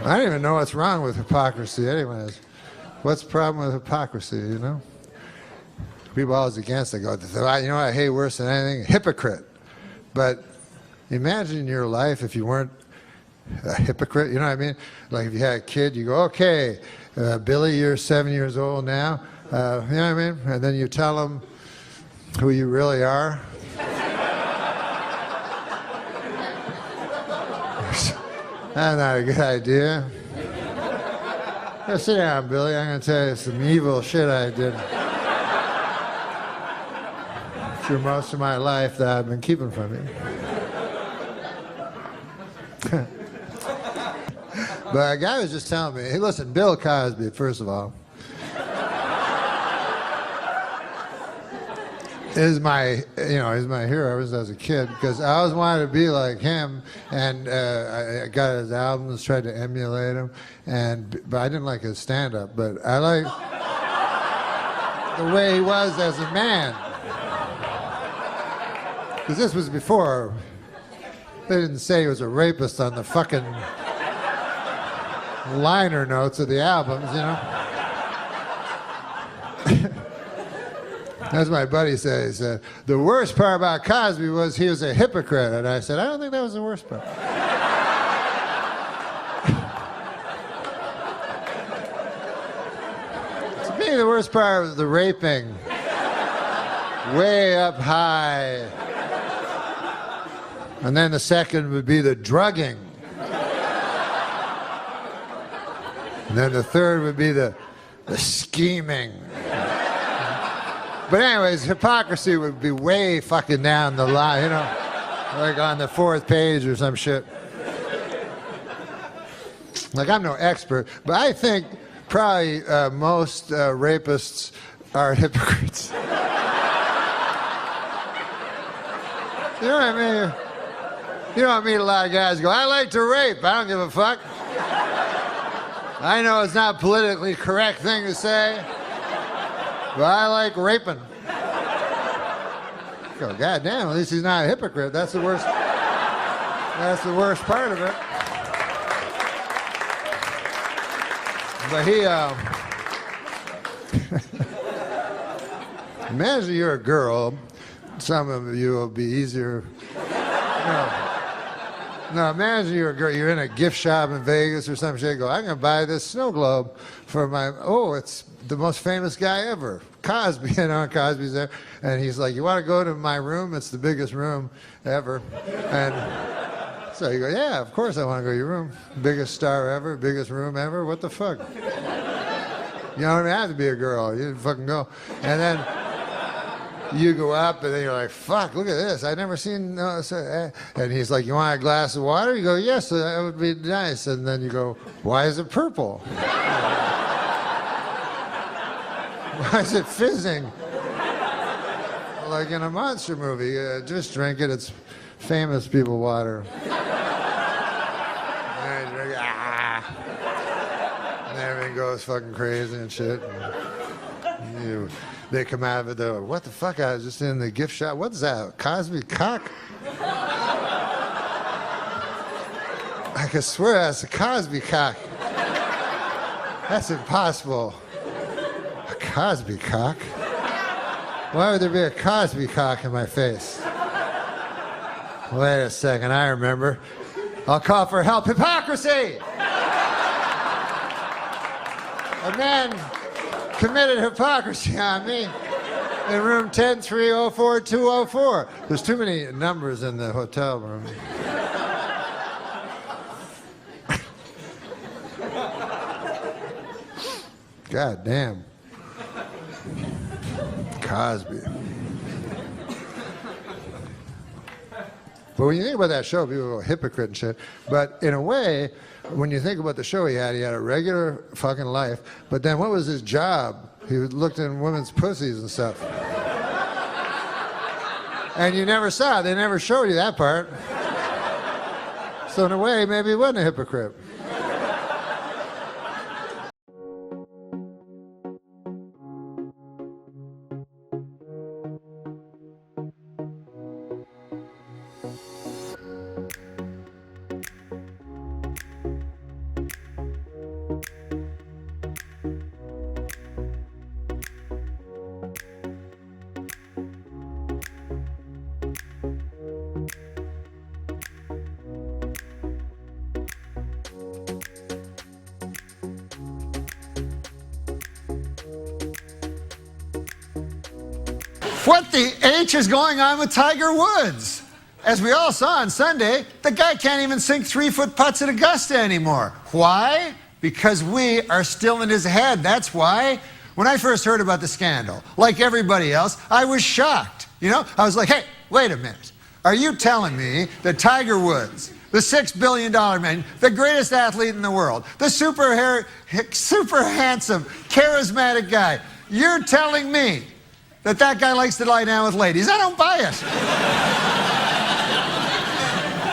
I don't even know what's wrong with hypocrisy anyways. What's the problem with hypocrisy, you know? People are always against it. Go, you know what I hate worse than anything? Hypocrite. But imagine your life if you weren't a hypocrite, you know what I mean? Like if you had a kid, you go, okay, Billy, you're 7 years old now. You know what I mean? And then you tell them who you really are. That's not a good idea. Now, sit down, Billy. I'm going to tell you some evil shit I did through most of my life that I've been keeping from you. But a guy was just telling me, hey, listen, Bill Cosby, first of all, is my hero ever since I was a kid, because I always wanted to be like him, and I got his albums, tried to emulate him, but I didn't like his stand-up, but I like the way he was as a man. Because this was before, they didn't say he was a rapist on the fucking liner notes of the albums, you know? As my buddy said, he said, the worst part about Cosby was he was a hypocrite. And I said, I don't think that was the worst part. To me, the worst part was the raping. Way up high. And then the second would be the drugging. And then the third would be the scheming. But anyways, hypocrisy would be way fucking down the line, you know, like on the 4th page or some shit. Like, I'm no expert, but I think probably most rapists are hypocrites. You know what I mean? You don't meet a lot of guys who go, I like to rape, I don't give a fuck. I know it's not a politically correct thing to say, but I like raping. Go, God damn, at least he's not a hypocrite. That's the worst. That's the worst part of it. But imagine you're a girl. Some of you will be easier. No, imagine you're a girl. You're in a gift shop in Vegas or some shit. Go, I'm gonna buy this snow globe for my. Oh, it's the most famous guy ever, Cosby. You know, Cosby's there, and he's like, "You want to go to my room? It's the biggest room ever." And so you go, "Yeah, of course I want to go to your room. Biggest star ever, biggest room ever. What the fuck? You don't even have to be a girl. You fucking go." And then you go up, and then you're like, fuck, look at this. I've never seen... And he's like, you want a glass of water? You go, yes, that would be nice. And then you go, why is it purple? Why is it fizzing? Like in a monster movie. Just drink it. It's famous people water. And you drink, and everything goes fucking crazy and shit. And they come out of it, they're like, what the fuck? I was just in the gift shop. What's that? Cosby cock? I could swear that's a Cosby cock. That's impossible. A Cosby cock? Why would there be a Cosby cock in my face? Wait a second, I remember. I'll call for help. Hypocrisy! A man committed hypocrisy on me in room 10304-204. There's too many numbers in the hotel room. God damn. Cosby. But when you think about that show, people go hypocrite and shit. But in a way, when you think about the show he had a regular fucking life, but then what was his job? He looked in women's pussies and stuff. And you never saw it. They never showed you that part. So in a way, maybe he wasn't a hypocrite. What the H is going on with Tiger Woods? As we all saw on Sunday, the guy can't even sink 3-foot putts at Augusta anymore. Why? Because we are still in his head. That's why. When I first heard about the scandal, like everybody else, I was shocked. You know, I was like, hey, wait a minute. Are you telling me that Tiger Woods, the $6 billion man, the greatest athlete in the world, the super handsome, charismatic guy, you're telling me that that guy likes to lie down with ladies? I don't buy it.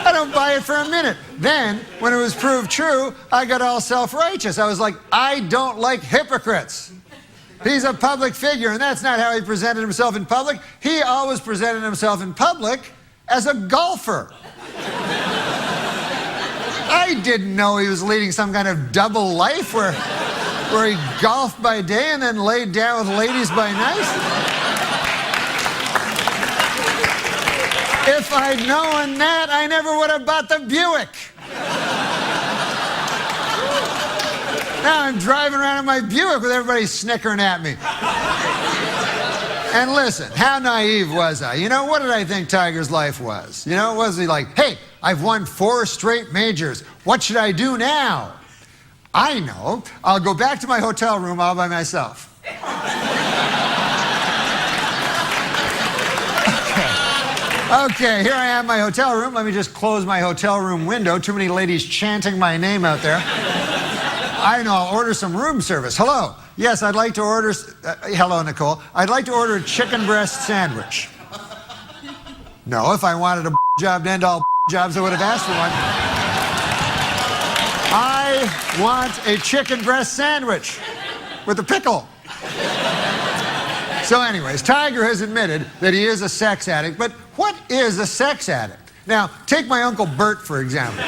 I don't buy it for a minute. Then, when it was proved true, I got all self-righteous. I was like, I don't like hypocrites. He's a public figure, and that's not how he presented himself in public. He always presented himself in public as a golfer. I didn't know he was leading some kind of double life where he golfed by day and then laid down with ladies by night. If I'd known that, I never would have bought the Buick. Now I'm driving around in my Buick with everybody snickering at me. And listen, how naive was I? You know, what did I think Tiger's life was? You know, was he like, hey, I've won 4 straight majors. What should I do now? I know. I'll go back to my hotel room all by myself. Okay, here I am in my hotel room. Let me just close my hotel room window. Too many ladies chanting my name out there. I know, I'll order some room service. Hello. Yes, I'd like to order... hello, Nicole. I'd like to order a chicken breast sandwich. No, if I wanted a job to end all jobs, I would have asked for one. I want a chicken breast sandwich with a pickle. So anyways, Tiger has admitted that he is a sex addict, but what is a sex addict? Now, take my Uncle Bert, for example.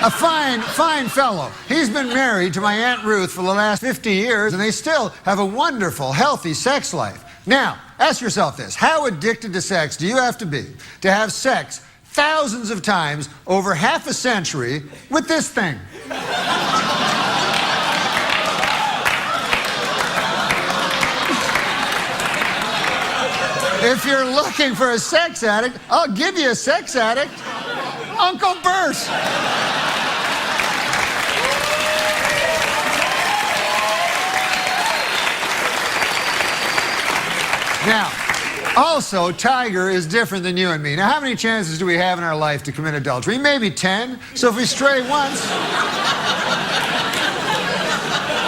A fine fellow. He's been married to my Aunt Ruth for the last 50 years, and they still have a wonderful, healthy sex life. Now, ask yourself this. How addicted to sex do you have to be to have sex thousands of times over half a century with this thing? If you're looking for a sex addict, I'll give you a sex addict. Uncle Bert. Now, also, Tiger is different than you and me. Now, how many chances do we have in our life to commit adultery? Maybe 10. So if we stray once,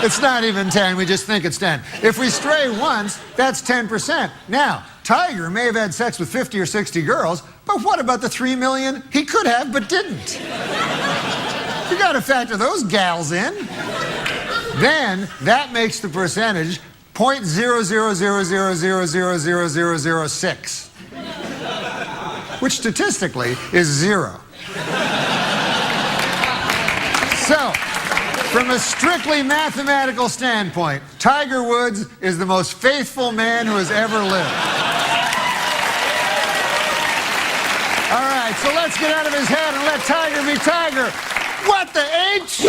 it's not even 10. We just think it's 10. If we stray once, that's 10%. Now, Tiger may have had sex with 50 or 60 girls, but what about the 3 million he could have but didn't? You got to factor those gals in. Then that makes the percentage 0.0000000006, which statistically is 0. So, from a strictly mathematical standpoint, Tiger Woods is the most faithful man who has ever lived. All right, so let's get out of his head and let Tiger be Tiger. What the H?